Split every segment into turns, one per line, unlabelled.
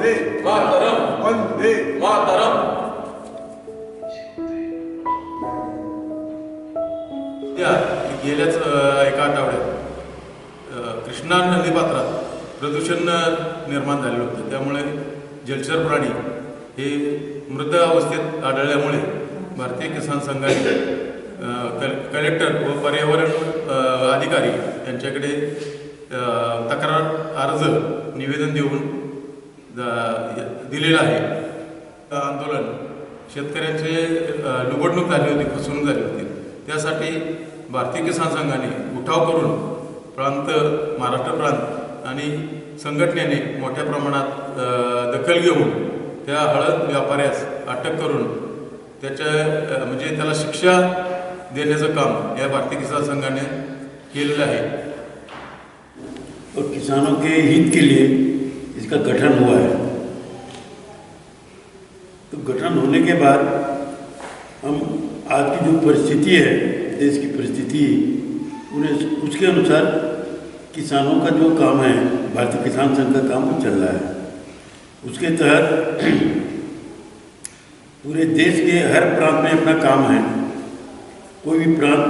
वंदे
मातरम
वंदे
मातरम. त्या गेल्याच एका आठवड्यात कृष्णा नदीपात्रात प्रदूषण निर्माण झालेलं होतं. त्यामुळे जलचर प्राणी हे मृत अवस्थेत आढळल्यामुळे भारतीय किसान संघाने कलेक्टर व पर्यावरण अधिकारी यांच्याकडे तक्रार अर्ज निवेदन देऊन दिलेलं आहे. आंदोलन शेतकऱ्यांचे लुबडणूक झाली होती, फसवणूक झाली होती. त्यासाठी भारतीय किसान संघाने उठाव करून महाराष्ट्र प्रांत आणि संघटनेने मोठ्या प्रमाणात दखल घेऊन त्या हळद व्यापाऱ्यास अटक करून म्हणजे त्याला शिक्षा देण्याचं काम या भारतीय किसान संघाने केलेलं आहे.
और किसानों के हित के लिए इसका गठन हुआ है. तो गठन होने के बाद हम आज की जो परिस्थिति है, देश की परिस्थिति, उन्हें उसके अनुसार किसानों का जो काम है, भारतीय किसान संघ का काम वो चल रहा है. उसके तहत पूरे देश के हर प्रांत में अपना काम है. कोई भी प्रांत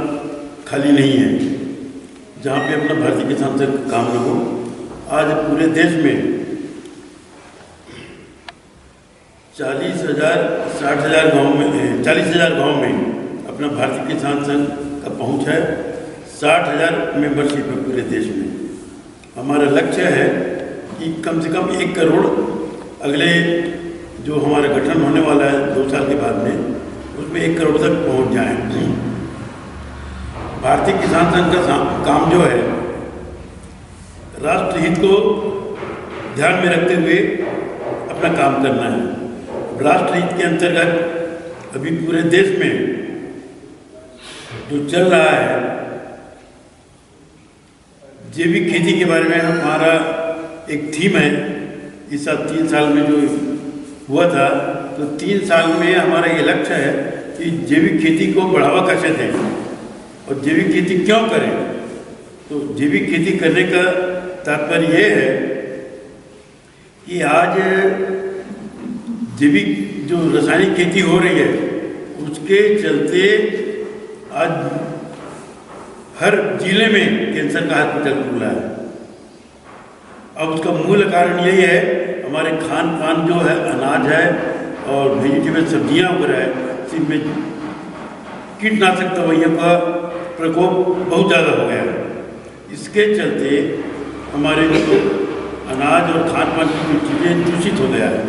खाली नहीं है जहाँ पे अपना भारतीय किसान संघ काम न हो. आज पूरे देश में 40,000 60,000 गाँव में 40,000 गाँव में अपना भारतीय किसान संघ का पहुँच है. 60,000 मेंबरशिप है पूरे देश में. हमारा लक्ष्य है कि कम से कम 1 करोड़ अगले जो हमारा गठन होने वाला है 2 साल के बाद में, उसमें 1 करोड़ तक पहुँच जाए. भारतीय किसान संघ का काम जो है, राष्ट्र हित को ध्यान में रखते हुए अपना काम करना है. राष्ट्र हित के अंतर्गत अभी पूरे देश में जो चल रहा है, जैविक खेती के बारे में हमारा एक थीम है. इस साल 3 साल में जो हुआ था, तो 3 साल में हमारा ये लक्ष्य है कि जैविक खेती को बढ़ावा कैसे दें और जैविक खेती क्यों करें. तो जैविक खेती करने का तात्पर्य ये है कि आज जैविक जो रासायनिक खेती हो रही है, उसके चलते आज हर जिले में कैंसर का हॉस्पिटल खुला है. अब उसका मूल कारण यही है, हमारे खान पान जो है, अनाज है और वेजिटेबल सब्जियां वगैरह है, इनमें कीटनाशक दवाइयों का प्रकोप बहुत ज़्यादा हो गया है. इसके चलते हमारे जो अनाज और खान पान की चीज़ें दूषित हो गया है.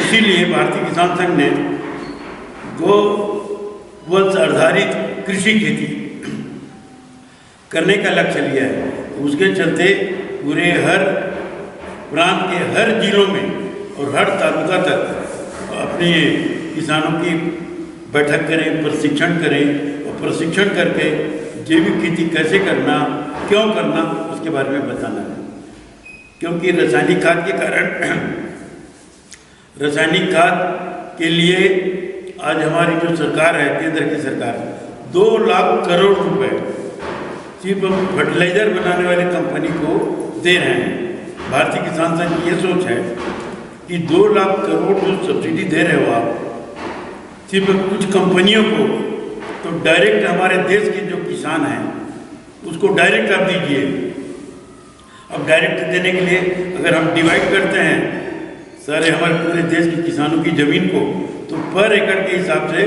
इसीलिए भारतीय किसान संघ ने गोवंश आधारित कृषि खेती करने का लक्ष्य लिया है. उसके चलते पूरे हर प्रांत के हर जिलों में और हर तालुका तक अपने किसानों की बैठक करें, प्रशिक्षण करें और प्रशिक्षण करके जैविक खेती कैसे करना, क्यों करना, उसके बारे में बताना है. क्योंकि रासायनिक खाद के कारण, रासायनिक खाद के लिए आज हमारी जो सरकार है, केंद्र की सरकार, 2 लाख करोड़ रुपए सिर्फ हम फर्टिलाइजर बनाने वाली कंपनी को दे रहे हैं. भारतीय किसान संघ की ये सोच है कि 2 लाख करोड़ जो सब्सिडी दे रहे हो आप सिर्फ कुछ कंपनियों को, तो डायरेक्ट हमारे देश के जो किसान हैं उसको डायरेक्ट आप दीजिए. अब डायरेक्ट देने के लिए अगर हम डिवाइड करते हैं सारे हमारे पूरे देश के किसानों की ज़मीन को, तो पर एकड़ के हिसाब से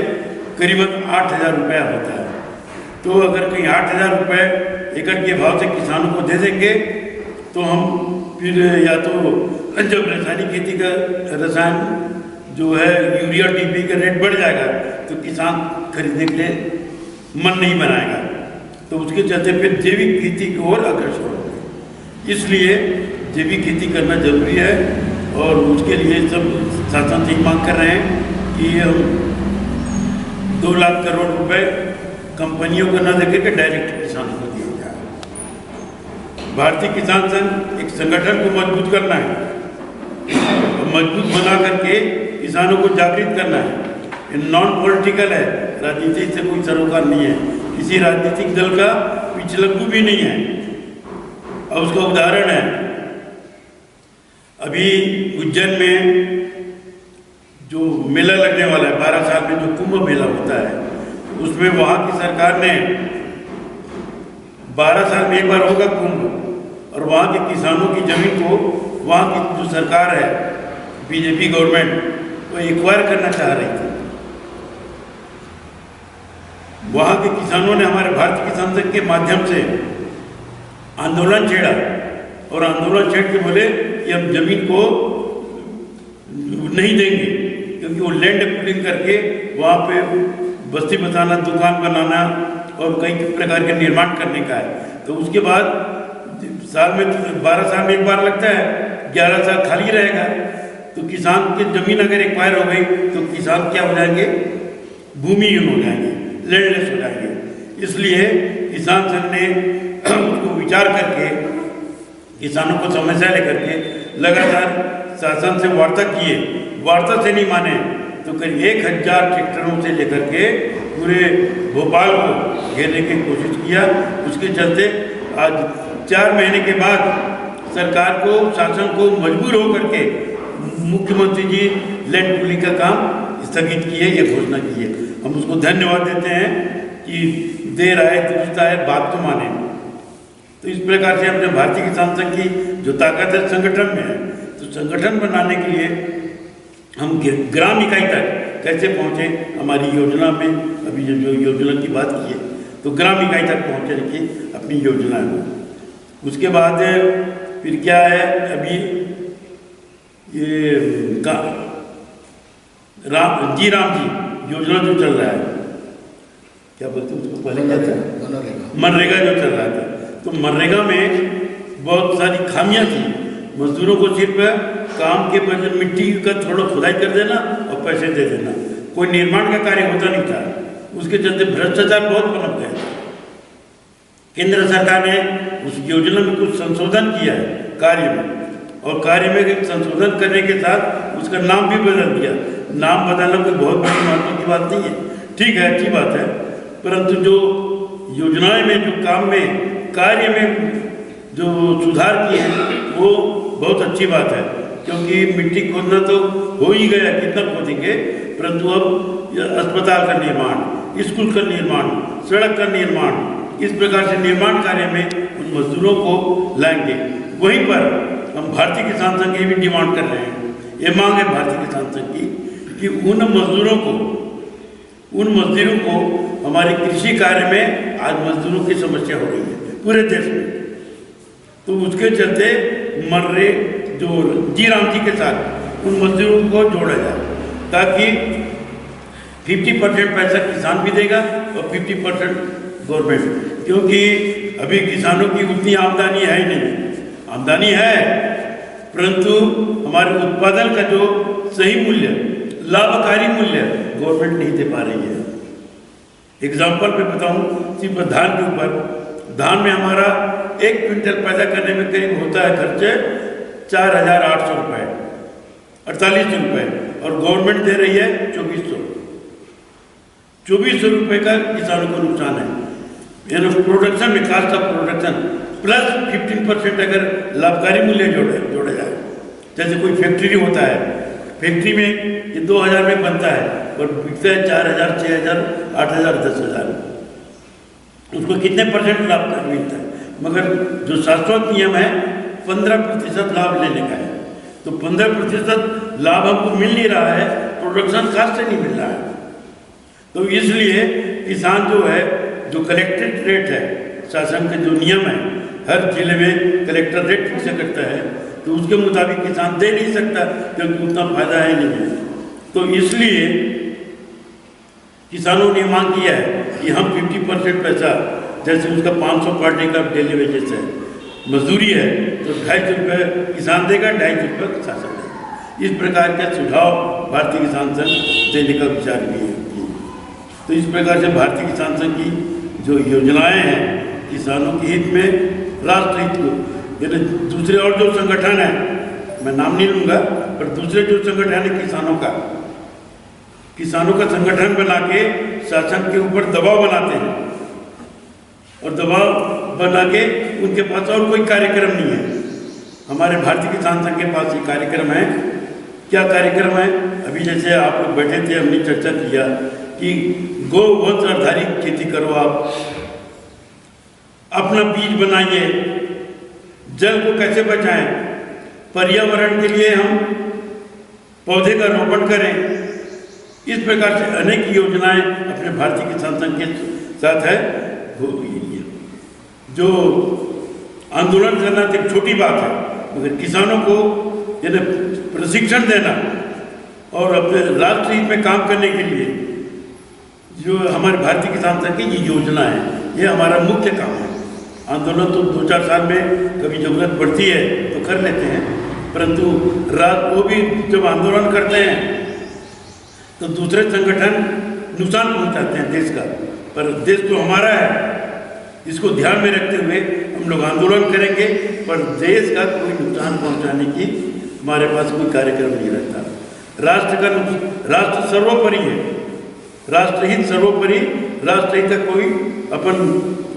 करीबन 8,000 रुपया होता है. तो अगर कहीं 8,000 रुपये एकड़ के भाव से किसानों को दे देंगे, तो हम फिर या तो जब रासायनिक खेती का रसायन जो है यूरिया टीपी का रेट बढ़ जाएगा तो किसान खरीदने के लिए मन नहीं बनाएगा. तो उसके चलते फिर जैविक खेती की ओर आकर्षण होगा. इसलिए जैविक खेती करना जरूरी है और उसके लिए सब शासन से मांग कर रहे हैं कि हम 2 लाख करोड़ रुपए कंपनियों को न देकर के डायरेक्ट किसानों को दिया जाए. भारतीय किसान संघ एक संगठन को मजबूत करना है, मजबूत बना करके किसानों को जागृत करना है. ये नॉन पॉलिटिकल है, राजनीति से कोई सरोकार नहीं है, किसी राजनीतिक दल का पिछलग्गू भी नहीं है. और उसका उदाहरण है, अभी उज्जैन में जो मेला लगने वाला है 12 साल में जो कुंभ मेला होता है, उसमें वहाँ की सरकार ने 12 साल में एक बार होगा कुंभ, और वहाँ के किसानों की जमीन को वहाँ की जो सरकार है बीजेपी गवर्नमेंट वो एक्वायर करना चाह रही थी। वहाँ के किसानों ने हमारे भारतीय किसान संघ के माध्यम से आंदोलन छेड़ा, और आंदोलन छेड़ के बोले कि हम जमीन को नहीं देंगे, क्योंकि वो लैंड पुलिंग करके वहाँ पे बस्ती बसाना, दुकान बनाना और कई प्रकार के निर्माण करने का है। तो उसके बाद साल में 12 साल में एक बार लगता है, 11 साल खाली रहेगा। तो किसान की जमीन अगर एक्वायर हो गई तो किसान क्या हो जाएंगे, भूमिहीन हो जाएंगे, लैंडलेस हो जाएंगे। इसलिए किसान संघ ने उसको विचार करके किसानों को समस्या लेकर के लगातार शासन से वार्ता किए, वार्ता से नहीं माने तो करीब 1000 ट्रैक्टरों से लेकर के पूरे भोपाल को घेरने की कोशिश किया। उसके चलते आज 4 महीने के बाद सरकार को, शासन को मजबूर होकर के मुख्यमंत्री जी लैंड पुलिंग का काम स्थगित किए, ये घोषणा की है। हम उसको धन्यवाद देते हैं कि देर आए दुरुस्त आए, बात तो माने। तो इस प्रकार से अपने भारतीय किसान संघ की जो ताकत है संगठन में है, तो संगठन बनाने के लिए हम ग्राम इकाई तक कैसे पहुँचे, हमारी योजना में अभी जो योजना की बात की है, तो ग्राम इकाई तक पहुँचने की अपनी योजना है। उसके बाद फिर क्या है, अभी ये राम जी योजना जो चल रहा है, क्या बोलते हैं उसको, पहले क्या था, मनरेगा जो चल रहा था। तो मनरेगा में बहुत सारी खामियां थी। मजदूरों को सिर्फ काम के बदले मिट्टी का थोड़ा खुदाई कर देना और पैसे दे देना, कोई निर्माण का कार्य होता नहीं था। उसके चलते भ्रष्टाचार बहुत पनप गया। केंद्र सरकार ने उस योजना में कुछ संशोधन किया है कार्य में, और कार्य में संशोधन करने के साथ उसका नाम भी बदल दिया। नाम बदलना कोई बहुत बड़ी महत्व की बात नहीं है, ठीक है, अच्छी बात है, परंतु जो योजनाएं में, जो काम में, कार्य में जो सुधार किए वो बहुत अच्छी बात है। क्योंकि मिट्टी खोदना तो हो ही गया, कितना खोदेंगे, परंतु अब अस्पताल का निर्माण, स्कूल का निर्माण, सड़क का निर्माण, इस प्रकार से निर्माण कार्य में उन मजदूरों को लाएंगे। वहीं पर हम भारतीय किसान संघ की भी डिमांड कर रहे हैं, ये मांग है भारतीय किसान संघ की कि उन मजदूरों को हमारे कृषि कार्य में आज मजदूरों की समस्या हो रही है पूरे देश में। तो उसके चलते मर्रे जो जी के साथ उन मजदूरों को जोड़ा जाए, ताकि 50% पैसा किसान भी देगा और 50% गवर्नमेंट। क्योंकि अभी किसानों की उतनी आमदनी है ही नहीं, आमदनी है परंतु हमारे उत्पादन का जो सही मूल्य, लाभकारी मूल्य गवर्नमेंट नहीं दे पा रही है। एग्जाम्पल पे बताऊं, सिर्फ धान के ऊपर, धान में हमारा 1 क्विंटल पैदा करने में करीब होता है खर्चे 4800 रुपये, 48 रुपये, और गवर्नमेंट दे रही है 2400 रुपये का किसानों को नुकसान है। यानी प्रोडक्शन में, कास्ट ऑफ प्रोडक्शन प्लस 15% अगर लाभकारी मूल्य जोड़ा जाए। जैसे कोई फैक्ट्री होता है, फैक्ट्री में ये 2000 में बनता है और बिकता है 4000, 6000, 8000, 10000, उसको कितने परसेंट लाभ मिलता है? मगर जो शाश्वत नियम है 15% लाभ लेने का है, तो 15% लाभ हमको मिल नहीं रहा है, प्रोडक्शन कास्ट से नहीं मिल रहा है। तो इसलिए किसान जो है, जो कलेक्टेड रेट है, शासन का जो नियम है, हर जिले में कलेक्टर रेट फिक्स करता है, तो उसके मुताबिक किसान दे नहीं सकता, क्योंकि उतना फायदा है नहीं है। तो इसलिए किसानों ने मांग किया है कि हम 50% पैसा, जैसे उसका 500 पर डे का डेली वेजेस है, मजदूरी है, तो 250 रुपये किसान देगा, 250 रुपये शासन देगा। इस प्रकार के सुझाव भारतीय किसान संघ देने का विचार भी है। तो इस प्रकार से भारतीय किसान संघ की जो योजनाएं हैं किसानों के हित में, राष्ट्र हित को, यानी दूसरे और जो संगठन है, मैं नाम नहीं लूँगा, पर दूसरे जो संगठन है किसानों का संगठन बना के शासन के ऊपर दबाव बनाते हैं, और दबाव बना के उनके पास और कोई कार्यक्रम नहीं है, हमारे भारतीय किसान संघ के पास ये कार्यक्रम है। क्या कार्यक्रम है? अभी जैसे आप लोग बैठे थे, हमने चर्चा किया कि गोवंश आधारित खेती करो, आप अपना बीज बनाइए, जल को कैसे बचाएं, पर्यावरण के लिए हम पौधे का रोपण करें। इस प्रकार से अनेक योजनाएं अपने भारतीय किसान संघ के साथ है। जो आंदोलन करना तो एक छोटी बात है, मगर किसानों को प्रशिक्षण देना और अपने राष्ट्र हित में काम करने के लिए जो हमारे भारतीय किसान संघ की ये योजना है, ये हमारा मुख्य काम है। आंदोलन तो 2-4 साल में कभी जरूरत पड़ती है तो कर लेते हैं, परंतु वो भी जब आंदोलन करते हैं तो दूसरे संगठन नुकसान पहुंचाते हैं देश का, पर देश तो हमारा है। इसको ध्यान में रखते हुए हम लोग आंदोलन करेंगे, पर देश का कोई नुकसान पहुंचाने की हमारे पास कोई कार्यक्रम नहीं रहता। राष्ट्र सर्वोपरि है, राष्ट्रहित सर्वोपरि। राष्ट्रहित का कोई अपन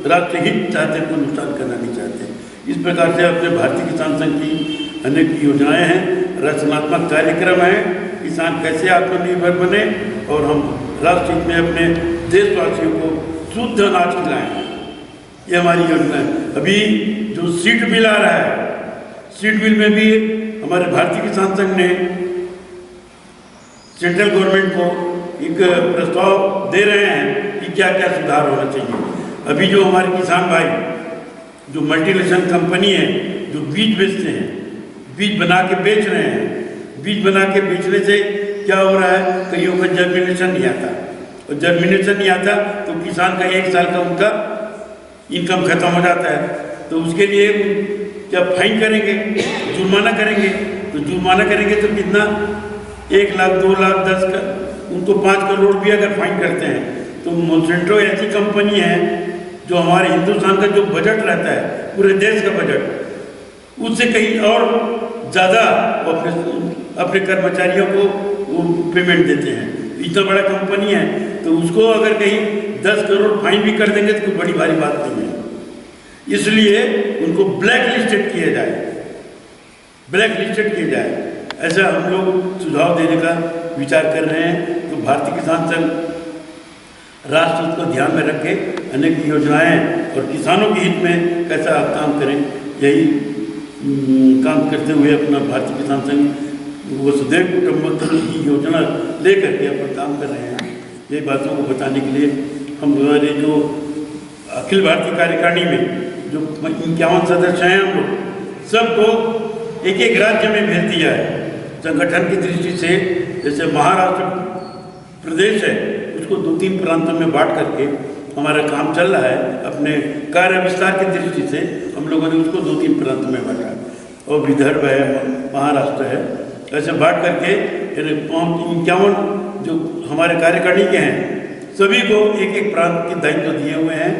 राष्ट्रहित चाहते हैं तो नुकसान करना नहीं चाहते। इस प्रकार से अपने भारतीय किसान संघ की अनेक योजनाएं हैं, रचनात्मक कार्यक्रम है। किसान कैसे आत्मनिर्भर बने और हम राष्ट्रहित में अपने देशवासियों को शुद्ध अनाज खिलाएं, ये हमारी योजना है। अभी जो सीड बिल आ रहा है, सीड बिल में भी हमारे भारतीय किसान संघ ने सेंट्रल गवर्नमेंट को एक प्रस्ताव दे रहे हैं कि क्या क्या सुधार होना चाहिए। अभी जो हमारे किसान भाई जो मल्टीनेशनल कंपनी है जो बीज बेचते हैं, बीज बना के बेच रहे हैं, बीज बना के बेचने से क्या हो रहा है, कईयों का जर्मिनेशन नहीं आता, और जर्मिनेशन नहीं आता तो किसान का 1 साल का उनका इनकम खत्म हो जाता है। तो उसके लिए क्या फाइन करेंगे, जुर्माना करेंगे, तो जुर्माना करेंगे तो कितना 1 लाख 2 लाख 10 का, उनको 5 करोड़ भी अगर फाइन करते हैं तो मोसेंट्रो ऐसी कंपनी है जो हमारे हिंदुस्तान का जो बजट रहता है, पूरे देश का बजट, उससे कहीं और ज़्यादा वो अपने कर्मचारियों को वो पेमेंट देते हैं। इतना बड़ा कंपनी है तो उसको अगर कहीं 10 करोड़ फाइन भी कर देंगे तो कोई बड़ी भारी बात नहीं है। इसलिए उनको ब्लैक लिस्टेड किया जाए, ब्लैक लिस्टेड किया जाए, ऐसा हम लोग सुझाव देने का विचार कर रहे हैं। तो भारतीय किसान संघ राष्ट्र को ध्यान में रख के अनेक योजनाएं और किसानों के हित में कैसा काम करें, यही काम करते हुए अपना भारतीय किसान संघ वसुधैव कुटुंबकम की योजना लेकर के अपन काम कर रहे हैं। ये बातों को बताने के लिए हम हमारे जो अखिल भारतीय कार्यकारिणी में जो 51 सदस्य हैं, हम लोग सबको एक राज्य में भेज दिया है। संगठन की दृष्टि से जैसे महाराष्ट्र प्रदेश है उसको 2-3 प्रांतों में बांट करके हमारा काम चल रहा है। अपने कार्य विस्तार की दृष्टि से हम लोगों ने उसको 2-3 प्रांतों में बांटा, और विदर्भ है, महाराष्ट्र है, ऐसे बांट करके 51 जो हमारे कार्यकारिणी के हैं सभी को एक प्रांत के दायित्व दिए हुए हैं।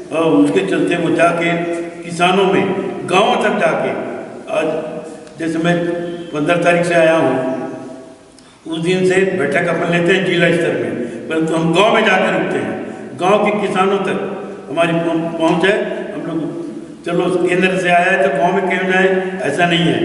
और उसके चलते वो जाके किसानों में गाँव तक जाके, आज जैसे मैं 15 तारीख से आया हूँ, उस दिन से बैठक अपन लेते हैं जिला स्तर में, परंतु हम गांव में जाकर रुकते हैं। गांव के किसानों तक हमारी पहुंच है। हम लोग चलो केंद्र से आया है तो गांव में क्यों जाए, ऐसा नहीं है।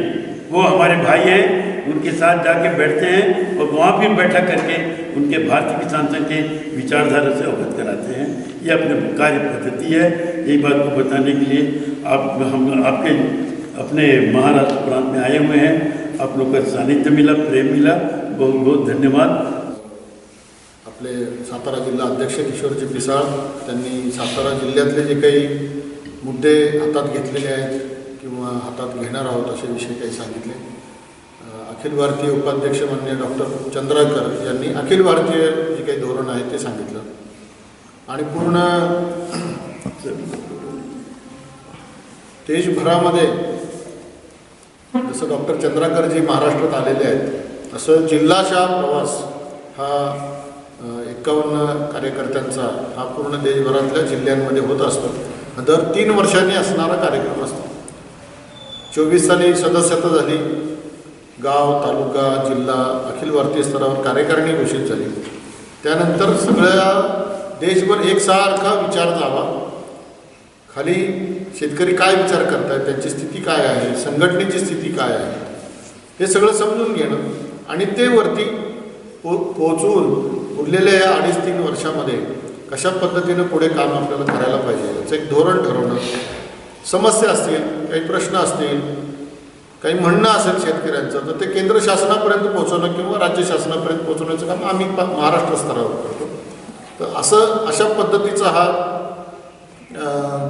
वो हमारे भाई हैं, उनके साथ जाके बैठते हैं और वहाँ भी बैठक करके उनके भारतीय किसान संघ के विचारधारा से अवगत कराते हैं। ये अपने कार्य पद्धति है। यही बात को बताने के लिए हम आपके अपने महाराष्ट्र प्रांत में आए हुए हैं। आप लोग का सानिध्य मिला, प्रेम मिला, बहुत बहुत धन्यवाद।
आपले सातारा जिल्हा अध्यक्ष किशोरजी पिसाळ त्यांनी सातारा जिल्ह्यातले जे काही मुद्दे हातात घेतलेले आहेत किंवा हातात घेणार आहोत असे विषय काही सांगितले। अखिल भारतीय उपाध्यक्ष माननीय डॉक्टर चंद्राकर यांनी अखिल भारतीय जे काही धोरण आहे ते सांगितलं आणि पूर्ण देशभरामध्ये जसं डॉक्टर चंद्राकरजी महाराष्ट्रात आलेले आहेत तसं जिल्हाशा प्रवास हा 51 कार्यकर्त्यांचा हा पूर्ण देशभरातल्या जिल्ह्यांमध्ये होत असतो। दर 3 वर्षांनी असणारा कार्यक्रम असतो। 24 साली सदस्यता झाली, गाव, तालुका, जिल्हा, अखिल भारतीय स्तरावर कार्यकारिणी घोषित झाली। त्यानंतर सगळ्या देशभर एकसारखा विचार जावा, खाली शेतकरी काय विचार करतात, त्यांची स्थिती काय आहे, संघटनेची स्थिती काय आहे, हे सगळं समजून घेणं आणि ते वरती पोहोचवून उरलेल्या या 2.5-3 वर्षामध्ये कशा पद्धतीनं पुढे काम आपल्याला करायला पाहिजे याचं एक धोरण ठरवणं. समस्या असतील, काही प्रश्न असतील, काही म्हणणं असेल शेतकऱ्यांचं, तर ते केंद्र शासनापर्यंत पोहोचवणं किंवा राज्य शासनापर्यंत पोहोचवण्याचं काम आम्ही महाराष्ट्र स्तरावर करतो. तर अशा पद्धतीचा हा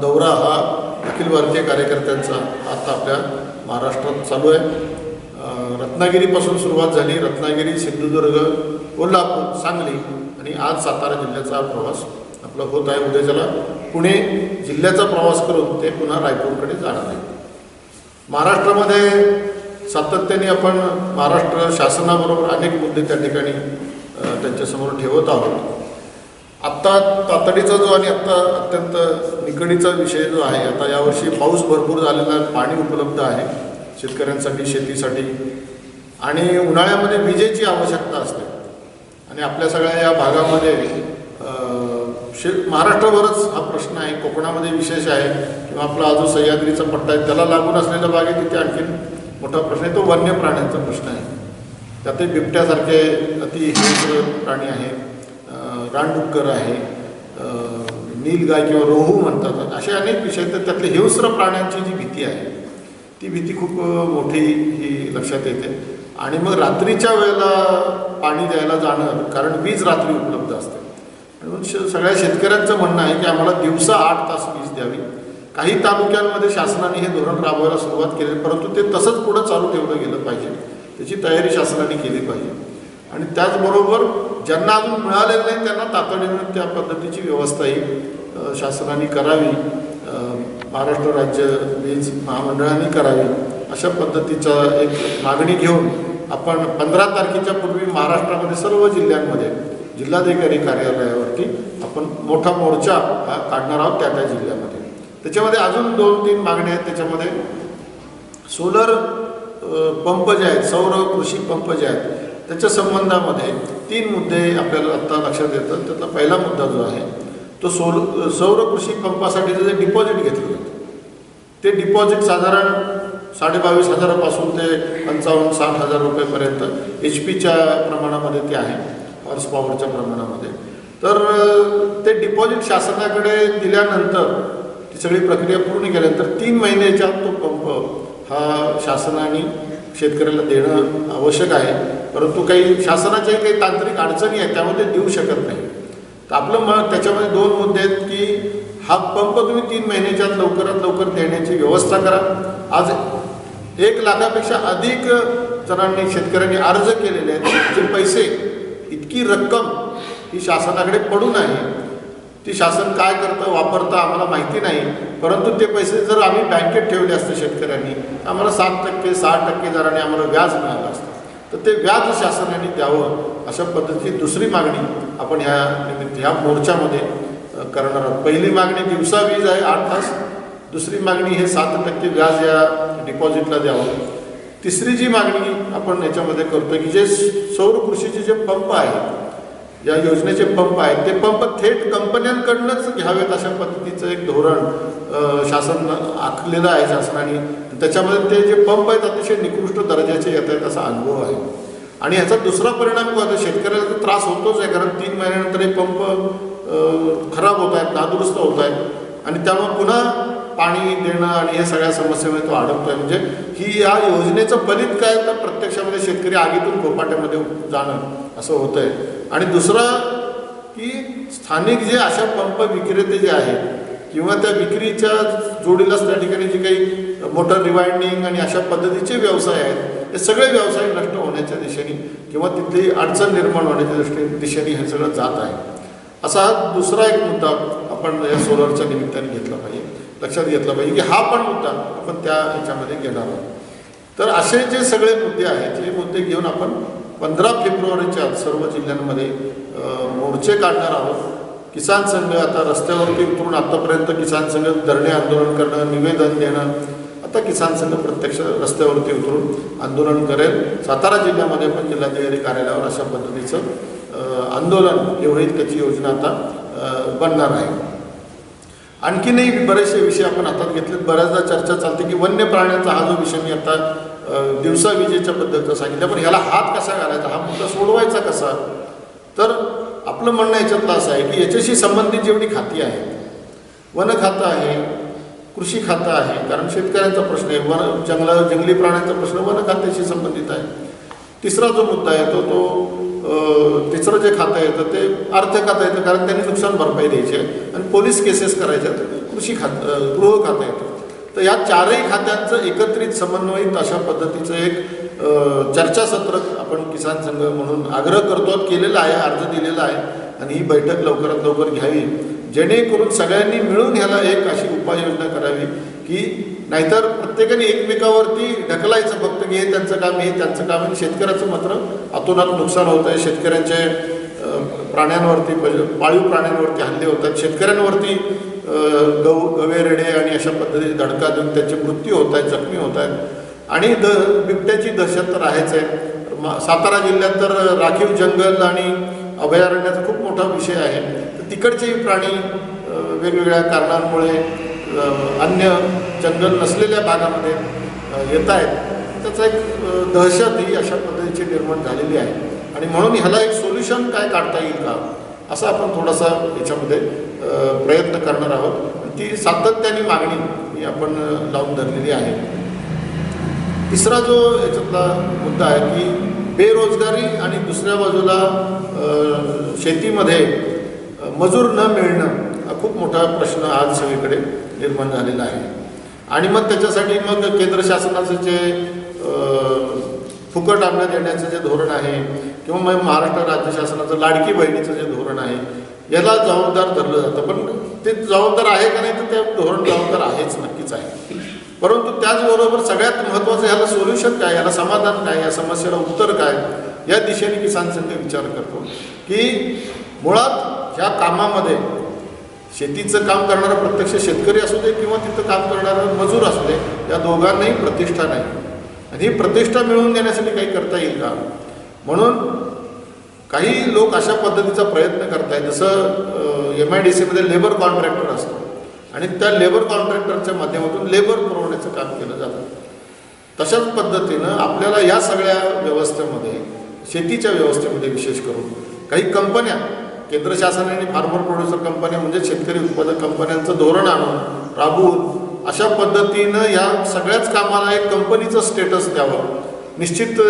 दौरा हा अखिल भारतीय कार्यकर्त्यांचा आता आपल्या महाराष्ट्रात चालू आहे. रत्नागिरीपासून सुरुवात झाली. रत्नागिरी, सिंधुदुर्ग, कोल्हापूर, सांगली आणि आज सातारा जिल्ह्याचा प्रवास आपला होत आहे. उद्या त्याला पुणे जिल्ह्याचा प्रवास करून ते पुन्हा रायपूरकडे जाणार आहे. महाराष्ट्रामध्ये सातत्याने आपण महाराष्ट्र शासनाबरोबर अनेक मुद्दे त्या ठिकाणी त्यांच्यासमोर ठेवत आहोत. आत्ता तातडीचा जो आणि आत्ता अत्यंत निकडीचा विषय जो आहे, आता यावर्षी पाऊस भरपूर झालेला आहे, पाणी उपलब्ध आहे शेतकऱ्यांसाठी, शेतीसाठी आणि उन्हाळ्यामध्ये विजेची आवश्यकता असते आणि आपल्या सगळ्या या भागामध्ये महाराष्ट्रभरच हा प्रश्न आहे. कोकणामध्ये विशेष आहे किंवा आपला हा जो सह्याद्रीचा पट्टा आहे त्याला लागून असलेल्या बागेत तिथे आणखीन मोठा प्रश्न आहे, तो वन्य प्राण्यांचा प्रश्न आहे. त्यातही बिबट्यासारखे अति हिंस्र प्राणी आहेत, रानडुक्कर आहे, नीलगाय किंवा रोहू म्हणतात, असे अनेक विषय. तर त्यातले हिंस्र प्राण्यांची जी भीती आहे ती भीती खूप मोठी ही लक्षात येते. आणि मग रात्रीच्या वेळेला पाणी द्यायला जाणं, कारण वीज रात्री उपलब्ध असते. म्हणून सगळ्या शेतकऱ्यांचं म्हणणं आहे की आम्हाला दिवसा 8 तास वीज द्यावी. काही तालुक्यांमध्ये शासनाने हे धोरण राबवायला सुरुवात केली, परंतु ते तसंच पुढं चालू ठेवलं गेलं पाहिजे. त्याची तयारी शासनाने केली पाहिजे. आणि त्याचबरोबर ज्यांना अजून मिळालेलं नाही त्यांना तातडीनं त्या पद्धतीची व्यवस्थाही शासनाने करावी, महाराष्ट्र राज्य वीज महामंडळाने करावी. अशा पद्धतीचा एक मागणी घेऊन आपण 15 तारखेच्या पूर्वी महाराष्ट्रामध्ये सर्व जिल्ह्यांमध्ये जिल्हाधिकारी कार्यालयावरती आपण मोठा मोर्चा हा काढणार आहोत त्या जिल्ह्यामध्ये. त्याच्यामध्ये अजून 2-3 मागण्या आहेत. त्याच्यामध्ये सोलर पंप जे आहेत, सौर कृषी पंप जे आहेत, त्याच्या संबंधामध्ये 3 मुद्दे आपल्याला आत्ता लक्षात येतात. त्यातला पहिला मुद्दा जो आहे तो सौर कृषी पंपासाठी जे डिपॉझिट घेतलं जातं ते डिपॉझिट साधारण 22,500 पासून ते 55-60,000 रुपयेपर्यंत HP प्रमाणामध्ये ते आहे, हॉर्स पॉवरच्या प्रमाणामध्ये. तर ते डिपॉझिट शासनाकडे दिल्यानंतर ती सगळी प्रक्रिया पूर्ण केल्यानंतर 3 महिन्याच्या तो पंप हा शासनाने शेतकऱ्याला देणं आवश्यक आहे. परंतु काही शासनाच्याही काही तांत्रिक अडचणी आहेत त्यामुळे ते देऊ शकत नाही. तर आपलं मग त्याच्यामध्ये 2 मुद्दे आहेत की हा पंप तुम्ही 3 महिन्याच्यात लवकरात लवकर देण्याची व्यवस्था करा. आज 1 लाखापेक्षा अधिक जणांनी शेतकऱ्यांनी अर्ज केलेले आहेत. जे पैसे, इतकी रक्कम ही शासनाकडे पडून आहे, ती शासन काय करतं वापरतं आम्हाला माहिती नाही. परंतु ते पैसे जर आम्ही बँकेत ठेवले असते शेतकऱ्यांनी, आम्हाला 7%, 6% दराने आम्हाला व्याज मिळालं असतं. तर ते व्याज शासनाने द्यावं, अशा पद्धतीची दुसरी मागणी आपण ह्या मोर्चामध्ये करणार आहोत. पहिली मागणी दिवसा वीज आहे 8 तास. दुसरी मागणी हे 7% व्याज या डिपॉझिटला द्यावं. तिसरी जी मागणी आपण याच्यामध्ये करतो की जे सौर कृषीचे जे पंप आहेत, या योजनेचे पंप आहेत, ते पंप थेट कंपन्यांकडूनच घ्यावेत अशा पद्धतीचं एक धोरण शासन आखलेलं आहे शासनाने. त्याच्यामध्ये ते जे पंप आहेत अतिशय निकृष्ट दर्जाचे येत आहेत असा अनुभव आहे. आणि ह्याचा दुसरा परिणाम काय होतो, शेतकऱ्याला तर त्रास होतोच आहे, कारण 3 महिन्यानंतर हे पंप खराब होत आहेत, नादुरुस्त होत आहेत आणि त्यामुळे पुन्हा पाणी देणं आणि हे सगळ्या समस्येमध्ये तो अडकतोय. म्हणजे ही या योजनेचं फलित काय तर प्रत्यक्षामध्ये शेतकरी आगीतून कोपाट्यामध्ये जाणं असं होतं आहे. आणि दुसरं की स्थानिक जे अशा पंप विक्रेते जे आहेत किंवा त्या विक्रीच्या जोडीलाच त्या ठिकाणी जे काही मोटर रिवाइंडिंग आणि अशा पद्धतीचे व्यवसाय आहेत, हे सगळे व्यवसाय नष्ट होण्याच्या दिशेने किंवा तिथली अडचण निर्माण होण्याच्या दिशेने हे सगळं जात आहे. असा हा दुसरा एक मुद्दा आपण या सोलरच्या निमित्ताने घेतला पाहिजे, लक्षात घेतला पाहिजे की हा पण मुद्दा आपण त्या ह्याच्यामध्ये घेणार आहोत. तर असे जे सगळे मुद्दे आहेत, हे मुद्दे घेऊन आपण 15 फेब्रुवारीच्या सर्व जिल्ह्यांमध्ये मोर्चे काढणार आहोत. किसान संघ आता रस्त्यावरती उतरून, आतापर्यंत किसान संघ धरणे आंदोलन करणं, निवेदन देणं, आता किसान संघ प्रत्यक्ष रस्त्यावरती उतरून आंदोलन करेल. सातारा जिल्ह्यामध्ये पण जिल्हाधिकारी कार्यालयावर अशा पद्धतीचं आंदोलन हे होईल, त्याची योजना आता बनणार आहे. आणखीनही बरेचसे विषय आपण हातात घेतलेत. बऱ्याचदा चर्चा चालते की वन्य प्राण्यांचा हा जो विषय मी आता दिवसा विजेच्या पद्धतीचा सांगितलं, पण ह्याला हात कसा घालायचा, हा मुद्दा सोडवायचा कसा. तर आपलं म्हणणं याच्यातलं असं आहे की याच्याशी संबंधित जेवढी खाती आहेत, वन खातं आहे, कृषी खातं आहे, कारण शेतकऱ्यांचा प्रश्न आहे, जंगली प्राण्यांचा प्रश्न वन खात्याशी संबंधित आहे. तिसरा जो मुद्दा येतो तो तिसरं जे खातं येतं ते अर्थ खातं येतं, कारण त्यांनी नुकसान भरपाई द्यायची आहे, आणि पोलीस केसेस करायच्या कृषी खातं, गृह खातं येतं. तर या चारही खात्यांचं एकत्रित समन्वयित अशा पद्धतीचं एक चर्चासत्र आपण किसान संघ म्हणून आग्रह करतो, केलेला आहे, अर्ज दिलेला आहे, आणि ही बैठक लवकरात लवकर घ्यावी, जेणेकरून सगळ्यांनी मिळून ह्याला एक अशी उपाययोजना करावी की नाहीतर प्रत्येकाने एकमेकावरती ढकलायचं फक्त की हे त्यांचं काम, हे त्यांचं काम, आणि शेतकऱ्याचं मात्र अतोनात नुकसान होतं आहे. शेतकऱ्यांचे प्राण्यांवरती, पाळीव प्राण्यांवरती हल्ले होतात, शेतकऱ्यांवरती गवेरेडे आणि अशा पद्धतीने धडका देऊन त्यांचे मृत्यू होत आहेत, जखमी होत आहेत, आणि बिबट्याची दहशत तर आहेच आहे. सातारा जिल्ह्यात तर राखीव जंगल आणि अभयारण्याचा खूप मोठा विषय आहे. तर तिकडचेही प्राणी वेगवेगळ्या कारणांमुळे अन्य जंगल नसलेल्या भागामध्ये येत आहेत. त्याचा एक दहशत ही अशा पद्धतीची निर्माण झालेली आहे, आणि म्हणून ह्याला एक सोल्युशन काय काढता येईल का, असं आपण थोडासा याच्यामध्ये प्रयत्न करणार आहोत. ती सातत्याने मागणी ही आपण लावून धरलेली आहे. तिसरा जो याच्यातला मुद्दा आहे की बेरोजगारी आणि दुसऱ्या बाजूला शेतीमध्ये मजूर न मिळणं हा खूप मोठा प्रश्न आज सगळीकडे निर्माण झालेला आहे. आणि मग त्याच्यासाठी मग केंद्र शासनाचं जे फुकट अन्न देण्याचं जे धोरण आहे, किंवा मग महाराष्ट्र राज्य शासनाचं लाडकी बहिणीचं जे धोरण आहे, याला जबाबदार धरलं जातं. पण ते जबाबदार आहे का नाही, तर ते धोरण जबाबदार आहेच, नक्कीच आहे. परंतु त्याचबरोबर सगळ्यात महत्त्वाचं ह्याला सोल्युशन काय, याला समाधान काय, या समस्येला उत्तर काय, या दिशेने किसान संघ विचार करतो की मुळात ह्या कामामध्ये शेतीचं काम करणारा प्रत्यक्ष शेतकरी असू दे किंवा तिथं काम करणारा मजूर असू दे, या दोघांनाही प्रतिष्ठा नाही, आणि ही प्रतिष्ठा मिळवून देण्यासाठी काही करता येईल का. म्हणून काही लोक अशा पद्धतीचा प्रयत्न करतायत, जसं MIDCमध्ये लेबर कॉन्ट्रॅक्टर असतो, आणि त्या लेबर कॉन्ट्रॅक्टरच्या माध्यमातून लेबर पुरवण्याचं काम केलं जातं. तशाच पद्धतीनं आपल्याला या सगळ्या व्यवस्थेमध्ये, शेतीच्या व्यवस्थेमध्ये विशेष करून काही कंपन्या, केंद्र शासनाने फार्मर प्रोड्युसर कंपन्या म्हणजे शेतकरी उत्पादक कंपन्यांचं धोरण आणून राबवून अशा पद्धतीनं या सगळ्याच कामाला एक कंपनीचं स्टेटस द्यावं, निश्चित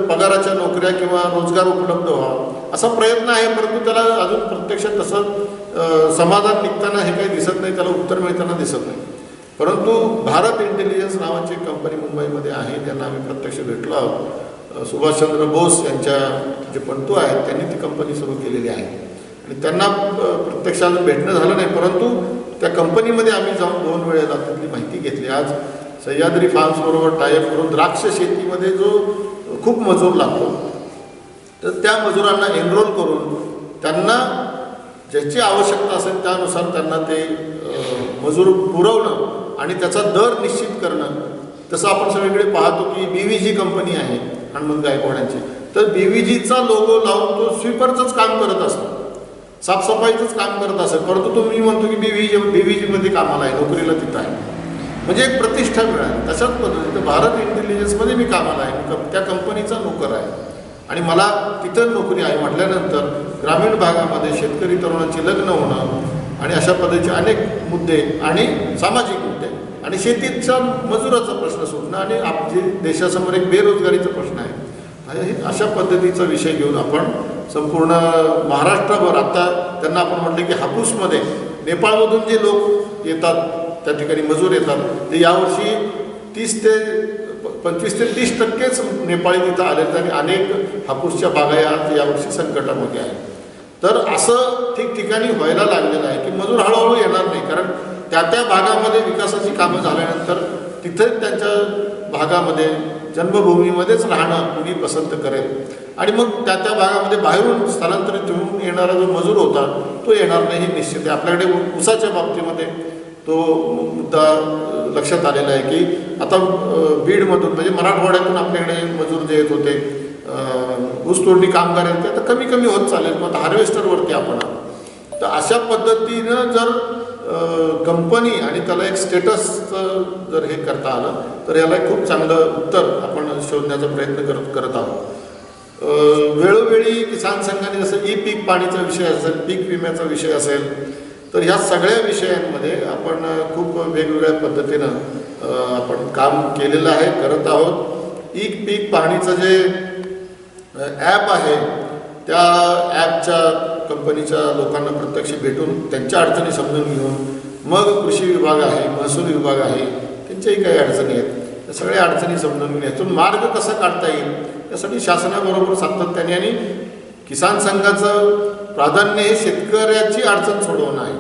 पगाराच्या नोकऱ्या किंवा रोजगार उपलब्ध व्हावा, असा प्रयत्न आहे. परंतु त्याला अजून प्रत्यक्षात तसं समाधान निघताना हे काही दिसत नाही, त्याला उत्तर मिळताना दिसत नाही. परंतु भारत इंटेलिजन्स नावाची कंपनी मुंबईमध्ये आहे, त्यांना आम्ही प्रत्यक्ष भेटलो आहोत. सुभाषचंद्र बोस यांच्या जे पंतू आहेत त्यांनी ती कंपनी सुरू केलेली आहे, आणि त्यांना प्रत्यक्षात भेटणं झालं नाही, परंतु त्या कंपनीमध्ये आम्ही जाऊन 2 वेळेला त्यातली माहिती घेतली. आज सह्याद्री फार्म्सबरोबर टायअप करून द्राक्ष शेतीमध्ये जो खूप मजूर लागतो, तर त्या मजुरांना एनरोल करून त्यांना ज्याची आवश्यकता असेल त्यानुसार त्यांना ते मजूर पुरवणं आणि त्याचा दर निश्चित करणं. तसं आपण सगळीकडे पाहतो की BVG कंपनी आहे हनुमंत गायकवाडांची, तर BVGचा लोगो लावून तो स्वीपरचंच काम करत असतो, साफसफाईचंच काम करत असेल, परंतु तो मी म्हणतो की BVGमध्ये कामाला आहे, नोकरीला तिथं आहे, म्हणजे एक प्रतिष्ठा मिळाली. तशाच पद्धतीनं भारत इंटेलिजन्समध्ये मी कामाला आहे, त्या कंपनीचा नोकर आहे, आणि मला तिथं नोकरी आहे म्हटल्यानंतर ग्रामीण भागामध्ये शेतकरी तरुणांची लग्न होणं आणि अशा पद्धतीचे अनेक मुद्दे आणि सामाजिक मुद्दे आणि शेतीचा मजुराचा प्रश्न सुटणं आणि आपली देशासमोर एक बेरोजगारीचा प्रश्न आहे, अशा पद्धतीचा विषय घेऊन आपण संपूर्ण महाराष्ट्रभर, आता त्यांना आपण म्हटलं की हापूसमध्ये नेपाळमधून जे लोक येतात त्या ठिकाणी मजूर येतात, ते यावर्षी 25 ते 30% नेपाळी तिथं आले, आणि अनेक हापूसच्या बागा यावर्षी संकटामध्ये आहेत. तर असं ठिकठिकाणी व्हायला लागलेलं आहे की मजूर हळूहळू येणार नाही, कारण त्या भागामध्ये विकासाची कामं झाल्यानंतर तिथे त्यांच्या भागामध्ये जन्मभूमीमध्येच राहणं कुणी पसंत करेल, आणि मग त्या भागामध्ये बाहेरून स्थलांतरित होऊन येणारा जो मजूर होता तो येणार नाही, हे निश्चित आहे. आपल्याकडे ऊसाच्या बाबतीमध्ये तो मुद्दा लक्षात आलेला आहे की आता बीडमधून म्हणजे मराठवाड्यातून आपल्याकडे मजूर जे येत होते, ऊसतोडणी कामगार येत होते, तर कमी होत चालेल, मग हार्वेस्टरवरती आपण. तर अशा पद्धतीनं जर कंपनी आणि त्याला एक स्टेटस जर हे करता आलं तर याला एक खूप चांगलं उत्तर आपण शोधण्याचा प्रयत्न करत आहोत. वेळोवेळी किसान संघाने जसं ई पीक पाणीचा विषय असेल, पीक विम्याचा विषय असेल, तर ह्या सगळ्या विषयांमध्ये आपण खूप वेगवेगळ्या पद्धतीनं आपण काम केलेलं आहे, करत आहोत. ई पीक पाहणीचं जे ॲप आहे त्या ॲपच्या कंपनीच्या लोकांना प्रत्यक्ष भेटून त्यांच्या अडचणी समजून घेऊन मग कृषी विभाग आहे, महसूल विभाग आहे, त्यांच्याही काही अडचणी आहेत, त्या सगळ्या अडचणी समजून घेऊन यातून मार्ग कसा काढता येईल यासाठी शासनाबरोबर सातत्याने आणि किसान संघाचं प्राधान्य हे शेतकऱ्याची अडचण सोडवणं आहे.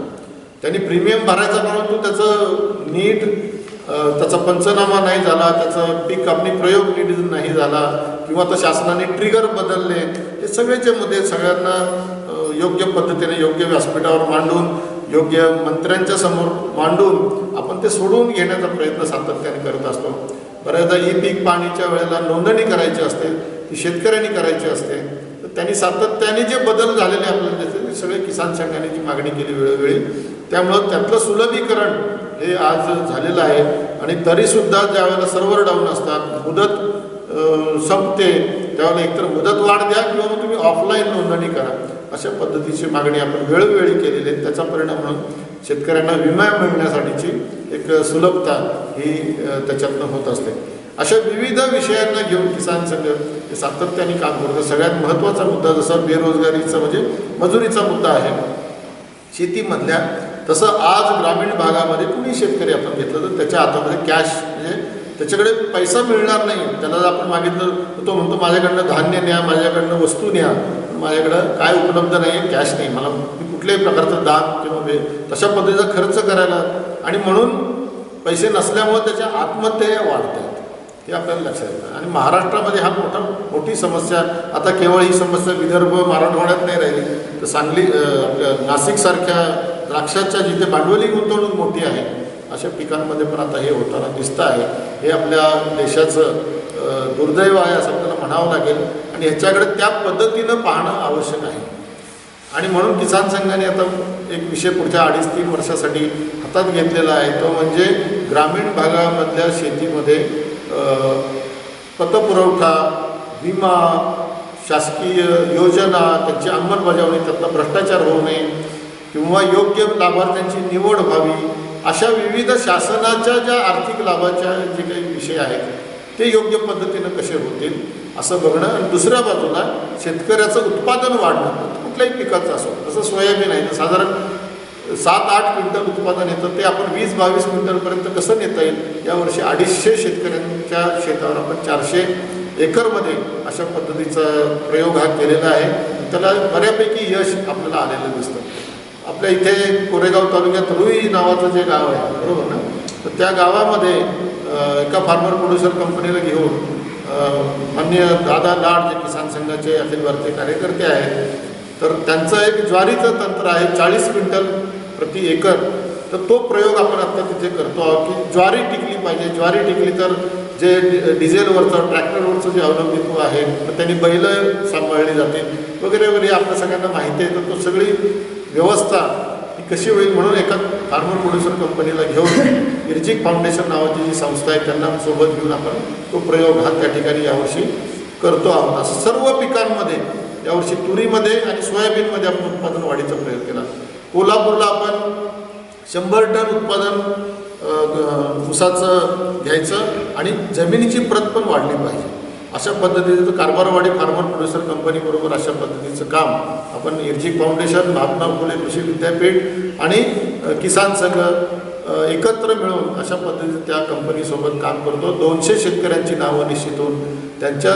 त्यांनी प्रीमियम भरायचा परंतु त्याचं नीट त्याचा पंचनामा नाही झाला, त्याचं पीक कापणी प्रयोग नीट नाही झाला किंवा तर शासनाने ट्रिगर बदलले, हे सगळेचे मुद्दे सगळ्यांना योग्य पद्धतीने योग्य व्यासपीठावर मांडून योग्य मंत्र्यांच्या समोर मांडून आपण ते सोडवून घेण्याचा प्रयत्न सातत्याने करत असतो. बऱ्याचदा ई पीक पाणीच्या वेळेला नोंदणी करायची असते, ती शेतकऱ्यांनी करायची असते, तर त्यांनी सातत्याने जे बदल झालेले आपल्याला दिसते ते सगळे किसान संघाने जी मागणी केली वेळोवेळी, त्यामुळं त्यातलं सुलभीकरण हे आज झालेलं आहे. आणि तरीसुद्धा ज्यावेळेला सर्व्हर डाऊन असतात, मुदत संपते, त्यावेळेला एकतर मुदत वाढ द्या किंवा मग तुम्ही ऑफलाईन नोंदणी करा, अशा पद्धतीची मागणी आपण वेळोवेळी केलेली आहे. त्याचा परिणाम म्हणून शेतकऱ्यांना विमा मिळण्यासाठीची एक सुलभता ही त्याच्यातनं होत असते. अशा विविध विषयांना घेऊन किसान संघ हे सातत्याने काम करतं. सगळ्यात महत्त्वाचा मुद्दा जसा बेरोजगारीचा म्हणजे मजुरीचा मुद्दा आहे शेतीमधल्या, तसं आज ग्रामीण भागामध्ये कुणी शेतकरी आपण घेतलं तर त्याच्या हातामध्ये कॅश म्हणजे त्याच्याकडे पैसा मिळणार नाही. त्याला जर आपण मागितलं तर तो म्हणतो माझ्याकडनं धान्य न्या, माझ्याकडनं वस्तू न्या, पण माझ्याकडं काय उपलब्ध नाही आहे, कॅश नाही, मला मी कुठल्याही प्रकारचं दान किंवा तशा पद्धतीचा खर्च करायला, आणि म्हणून पैसे नसल्यामुळे त्याच्या आत्महत्या वाढत आहेत, हे आपल्याला लक्षात येतं. आणि महाराष्ट्रामध्ये हा मोठी समस्या, आता केवळ ही समस्या विदर्भ मराठवाड्यात नाही राहिली, तर सांगली आपल्या नाशिकसारख्या द्राक्षाच्या जिथे भांडवली गुंतवणूक मोठी आहे अशा पिकांमध्ये पण आता हे होताना दिसतं आहे. हे आपल्या देशाचं दुर्दैव आहे असं आपल्याला म्हणावं लागेल आणि ह्याच्याकडे त्या पद्धतीनं पाहणं आवश्यक आहे. आणि म्हणून किसान संघाने आता एक विषय पुढच्या 2.5-3 वर्षासाठी हातात घेतलेला आहे, तो म्हणजे ग्रामीण भागामधल्या शेतीमध्ये पतपुरवठा, विमा, शासकीय योजना, त्यांची अंमलबजावणी, त्यातला भ्रष्टाचार होऊ नये किंवा योग्य लाभार्थ्यांची निवड व्हावी, अशा विविध शासनाच्या ज्या आर्थिक लाभाच्या जे काही विषय आहेत ते योग्य पद्धतीनं कसे होतील असं बघणं. आणि दुसऱ्या बाजूला शेतकऱ्याचं उत्पादन वाढणं, कुठल्याही पिकाचं असो, जसं सोयाबीन आहे तर साधारण 7-8 क्विंटल उत्पादन येतं, ते आपण 20-22 क्विंटलपर्यंत कसं नेता येईल. यावर्षी 250 शेतकऱ्यांच्या शेतावर आपण 400 एकरमध्ये अशा पद्धतीचा प्रयोग हा केलेला आहे. त्याला बऱ्यापैकी यश आपल्याला आलेलं दिसतं. आपल्या इथे कोरेगाव तालुक्यात रुई नावाचं जे गाव आहे, बरोबर ना, तर त्या गावामध्ये एका फार्मर प्रोड्युसर कंपनीला घेऊन माननीय दादा लाड जे किसान संघाचे अखिल भारतीय कार्यकर्ते आहेत, तर त्यांचं एक ज्वारीचं तंत्र आहे 40 क्विंटल प्रति एकर. तर तो प्रयोग आपण आता तिथे करतो आहोत की ज्वारी टिकली पाहिजे. ज्वारी टिकली तर जे डिझेलवरचं ट्रॅक्टरवरचं जे अवलंबित्व आहे तर त्यांनी बैल सांभाळली जाते वगैरे वगैरे आपल्या सगळ्यांना माहिती आहे. तर तो सगळी व्यवस्था ही कशी होईल म्हणून एका फार्मर प्रोड्युसर कंपनीला घेऊन इर्जिक फाउंडेशन नावाची जी संस्था आहे त्यांना सोबत घेऊन आपण तो प्रयोग हा त्या ठिकाणी यावर्षी करतो आहोत. असं सर्व पिकांमध्ये यावर्षी तुरीमध्ये आणि सोयाबीनमध्ये आपण उत्पादन वाढीचा प्रयोग केला. कोल्हापूरला आपण 100 टन उत्पादन ऊसाचं घ्यायचं आणि जमिनीची प्रत पण वाढली पाहिजे. अशा पद्धतीचं कारभारवाडी फार्मर प्रोड्युसर कंपनीबरोबर अशा पद्धतीचं काम आपण इर्जिक फाउंडेशन, महात्मा फुले कृषी विद्यापीठ आणि किसान संघ एकत्र मिळून अशा पद्धतीचं त्या कंपनीसोबत काम करतो. 200 शेतकऱ्यांची नावं निश्चित होऊन त्यांच्या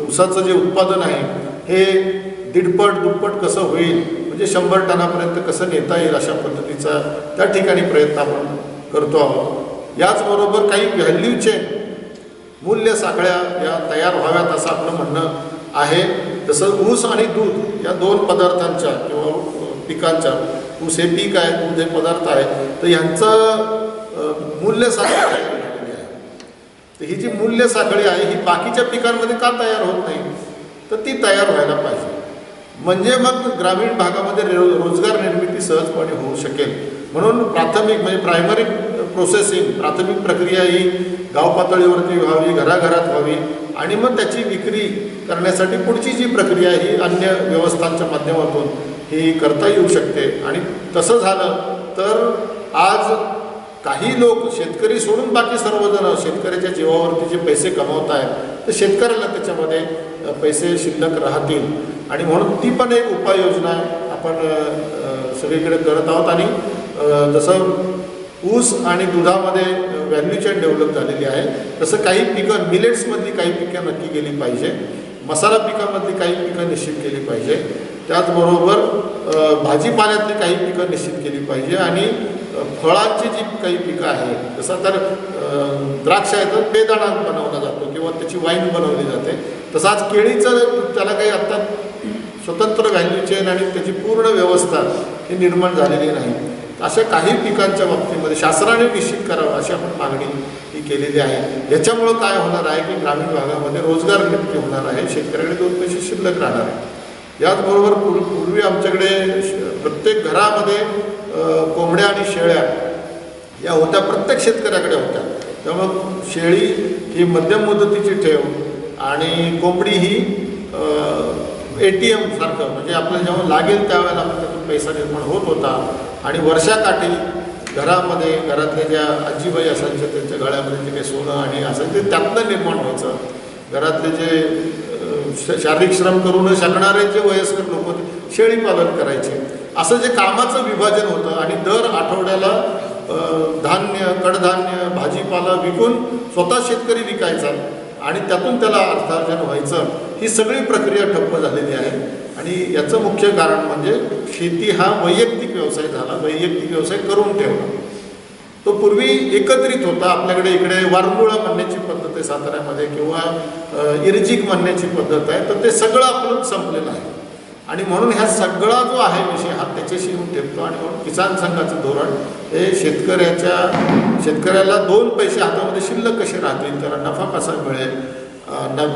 ऊसाचं जे उत्पादन आहे हे 1.5-दुप्पट कसं होईल, म्हणजे 100 टनापर्यंत कसं नेता येईल अशा पद्धतीचा त्या ठिकाणी प्रयत्न आपण करतो आहोत. याचबरोबर काही व्हॅल्यू चेन मूल्य साखळ्या या तयार व्हाव्यात असं आपलं म्हणणं आहे. जसं ऊस आणि दूध या 2 पदार्थांच्या किंवा पिकांच्या, ऊस हे पीक आहे, दूध हे पदार्थ आहे, तर यांचं मूल्य साखळी झालेली आहे. तर ही जी मूल्य साखळी आहे ही बाकीच्या पिकांमध्ये का तयार होत नाही, तर ती तयार व्हायला पाहिजे. म्हणजे मग ग्रामीण भागामध्ये रोजगार निर्मिती सहजपणे होऊ शकेल. म्हणून प्राथमिक म्हणजे प्रायमरी प्रोसेसिंग, प्राथमिक प्रक्रिया ही गाव पातळीवरती व्हावी, घराघरात व्हावी आणि मग त्याची विक्री करण्यासाठी पुढची जी प्रक्रिया ही अन्य व्यवस्थांच्या माध्यमातून ही करता येऊ शकते. आणि तसं झालं तर आज काही लोक शेतकरी सोडून बाकी सर्वजण शेतकऱ्याच्या जीवावरती जे पैसे कमवत आहेत तर शेतकऱ्याला त्याच्यामध्ये पैसे शिल्लक राहतील. आणि म्हणून ती पण एक उपाययोजना आपण सगळीकडे करत आहोत. आणि जसं ऊस आणि दुधामध्ये व्हॅल्यू चेन डेव्हलप झालेली आहे तसं काही पिकं मिलेट्समधली काही पिकं नक्की केली पाहिजे, मसाला पिकामधली काही पिकं निश्चित केली पाहिजे, त्याचबरोबर भाजीपाल्यातली काही पिकं निश्चित केली पाहिजे. आणि फळांची जी काही पिकं आहेत जसं तर द्राक्ष आहे तर बेदाणा बनवला जातो किंवा त्याची वाईन बनवली जाते, तसं आज केळीचं त्याला काही आत्ता स्वतंत्र व्हॅल्यू चेन आणि त्याची पूर्ण व्यवस्था ही निर्माण झालेली नाही. अशा काही पिकांच्या बाबतीमध्ये शासनाने निश्चित करावं अशी आपण मागणी ही केलेली आहे. याच्यामुळं काय होणार आहे की ग्रामीण भागामध्ये रोजगार निर्मिती होणार आहे, शेतकऱ्याकडे 2 पैसे शिल्लक राहणार आहे. याचबरोबर पूर्वी आमच्याकडे प्रत्येक घरामध्ये कोंबड्या आणि शेळ्या या होत्या, प्रत्येक शेतकऱ्याकडे होत्या. त्यामुळं शेळी ही मध्यम मुदतीची ठेव आणि कोंबडी ही ATM सारखं म्हणजे आपल्याला जेव्हा लागेल त्यावेळेला आपण त्यातून पैसा निर्माण होत होता. आणि वर्षाकाठी घरामध्ये घरातल्या ज्या आजीबाई असायच्या त्यांच्या गळ्यामध्ये जे काही सोनं आणि असायचं ते त्यातनं निर्माण व्हायचं. घरातले जे शारीरिक श्रम करू न शकणारे जे वयस्कर लोक होते शेळीपालन करायचे. असं जे कामाचं विभाजन होतं आणि दर आठवड्याला धान्य, कडधान्य, भाजीपाला विकून स्वतः शेतकरी विकायचा आणि त्यातून त्याला अर्थार्जन व्हायचं. ही सगळी प्रक्रिया ठप्प झालेली आहे. आणि याचं मुख्य कारण म्हणजे शेती हा वैयक्तिक व्यवसाय झाला, वैयक्तिक व्यवसाय करून ठेवला. तो पूर्वी एकत्रित होता. आपल्याकडे इकडे वारमुळा म्हणण्याची पद्धत आहे साताऱ्यामध्ये किंवा इर्जिक म्हणण्याची पद्धत आहे, तर ते सगळं आपलं संपलेलं आहे. आणि म्हणून ह्या सगळा जो आहे विषय हा त्याच्याशी येऊन ठेवतो. आणि म्हणून किसान संघाचं धोरण हे शेतकऱ्याला 2 पैसे हातामध्ये शिल्लक कसे राहतील, त्याला नफा कसा मिळेल.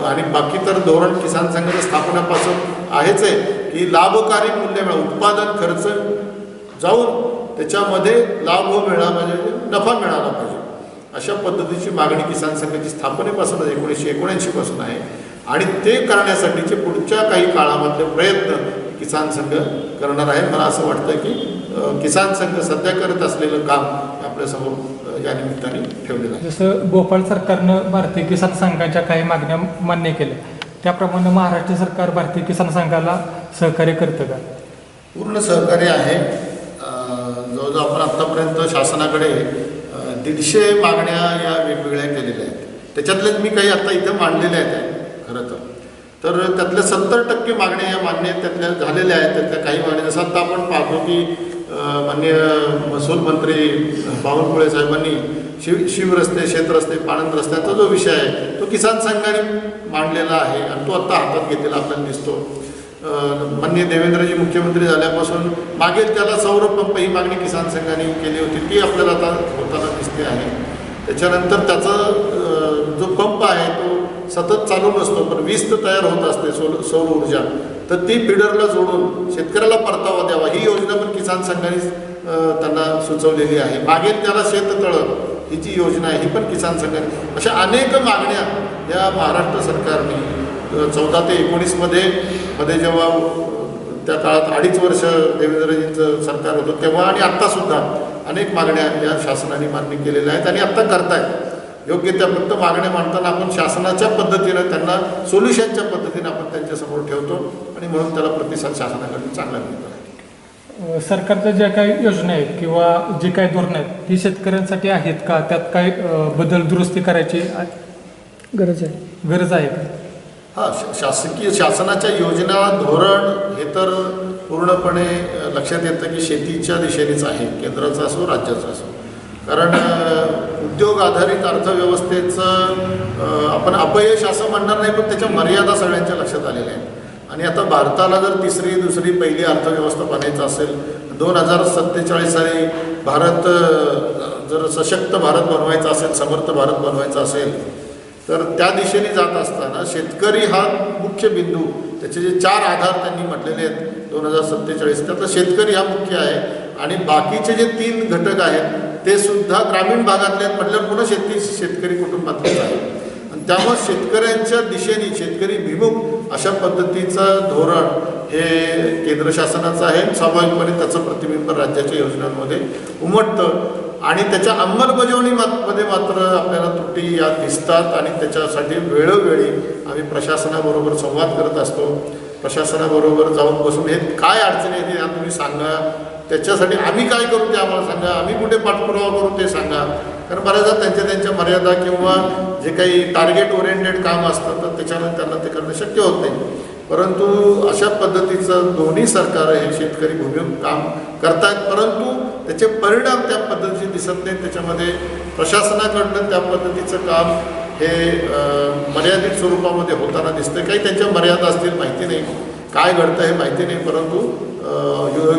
आणि बाकी तर धोरण किसान संघाच्या स्थापनेपासून आहेच आहे की लाभकारी मूल्य मिळा, उत्पादन खर्च जाऊन त्याच्यामध्ये लाभ मिळाला पाहिजे, नफा मिळाला पाहिजे. अशा पद्धतीची मागणी किसान संघाची स्थापनेपासून 1979 पासून आहे. आणि ते करण्यासाठीचे पुढच्या काही काळामधले प्रयत्न किसान संघ करणार आहे. मला असं वाटतं की किसान संघ सध्या करत असलेलं काम आपल्यासमोर या निमित्ताने ठेवलेलं आहे.
जसं भोपाळ सरकारनं भारतीय किसान संघाच्या काही मागण्या मान्य केल्या त्याप्रमाणे महाराष्ट्र सरकार भारतीय किसान संघाला सहकार्य करतं का?
पूर्ण सहकार्य आहे. जवळजवळ आपण आत्तापर्यंत शासनाकडे 150 मागण्या या वेगवेगळ्या केलेल्या आहेत. त्याच्यातल्याच मी काही आता इथं मांडलेल्या आहेत खरं तर त्यातल्या 70% मागण्या या मान्य त्यातल्या झालेल्या आहेत. त्यातल्या काही मागण्या जसं आता आपण पाहतो की माननीय महसूल मंत्री बावनकुळे साहेबांनी शिवरस्ते, शेतरस्ते, पाणंद रस्त्याचा जो विषय आहे तो किसान संघाने मांडलेला आहे आणि तो आत्ता हातात घेतलेला आपल्याला दिसतो. माननीय देवेंद्रजी मुख्यमंत्री झाल्यापासून मागेल त्याला सौर पंप ही मागणी किसान संघाने केली होती, ती आपल्याला आता होताना दिसते आहे. त्याच्यानंतर त्याचा जो पंप आहे तो सतत चालू नसतो, पण वीज तर तयार होत असते सौर ऊर्जा, तर ती फिडरला जोडून शेतकऱ्याला परतावा द्यावा ही योजना पण किसान संघाने त्यांना सुचवलेली आहे. मागेल त्याला शेततळं ही जी योजना आहे ही पण किसान संघाने. अशा अनेक मागण्या या महाराष्ट्र सरकारने 14 ते 19 मध्ये जेव्हा त्या काळात 2.5 वर्ष देवेंद्रजींचं सरकार होतं तेव्हा आणि आत्तासुद्धा अनेक मागण्या या शासनाने मान्य केलेल्या आहेत आणि आत्ता करतायत. योग्य त्या फक्त मागण्या मांडताना आपण शासनाच्या पद्धतीनं त्यांना सोल्युशनच्या पद्धतीने आपण त्यांच्यासमोर ठेवतो आणि म्हणून त्याला प्रतिसाद शासनाकडून चांगला मिळतो.
सरकारच्या ज्या काही योजना आहेत किंवा जे काही धोरणं आहेत ती शेतकऱ्यांसाठी आहेत का? त्यात काही बदल दुरुस्ती करायची गरज आहे का?
हां, शासनाच्या योजना धोरण हे तर पूर्णपणे लक्षात येतं की शेतीच्या दिशेनेच आहे, केंद्राचं असो राज्याचं असो. कारण उद्योग आधारित अर्थव्यवस्थेचं आपण अपयश असं म्हणणार नाही, पण त्याच्या मर्यादा सगळ्यांच्या लक्षात आलेल्या आहेत. आणि आता भारताला जर तिसरी, दुसरी, पहिली अर्थव्यवस्था बनायचं असेल, 2047 साली भारत जर सशक्त भारत बनवायचा असेल, समर्थ भारत बनवायचा असेल, तर त्या दिशेने जात असताना शेतकरी हा मुख्य बिंदू, त्याचे जे 4 आधार त्यांनी म्हटलेले आहेत 2047, त्यातला शेतकरी हा मुख्य आहे. आणि बाकीचे जे 3 घटक आहेत ते सुद्धा ग्रामीण भागातले आहेत म्हटल्यावर पुन्हा शेतकरी कुटुंबातलेच आहेत. आणि त्यामुळे शेतकऱ्यांच्या दिशेने शेतकरी भिमुख अशा पद्धतीचं धोरण हे केंद्र शासनाचं आहे. स्वाभाविकपणे त्याचं प्रतिबिंब राज्याच्या योजनांमध्ये उमटतं आणि त्याच्या अंमलबजावणीमध्ये मात्र आपल्याला त्रुटी या दिसतात आणि त्याच्यासाठी वेळोवेळी आम्ही प्रशासनाबरोबर संवाद करत असतो. प्रशासनाबरोबर जाऊन बसून हे काय अडचणी येते या तुम्ही सांगा, त्याच्यासाठी आम्ही काय करू ते आम्हाला सांगा, आम्ही कुठे पाठपुरावा करू ते सांगा. कारण बऱ्याचदा त्यांच्या मर्यादा किंवा जे काही टार्गेट ओरिएंटेड काम असतं तर त्याच्यामध्ये त्यांना ते करणं शक्य होत नाही. परंतु अशा पद्धतीचं दोन्ही सरकार हे शेतकरी भूमिक काम करतात, परंतु त्याचे परिणाम त्या पद्धतीचे दिसत नाहीत. त्याच्यामध्ये प्रशासनाकडनं त्या पद्धतीचं काम हे मर्यादित स्वरूपामध्ये होताना दिसतं. काही त्यांच्या मर्यादा असतील माहिती नाही, काय घडतं हे माहिती नाही, परंतु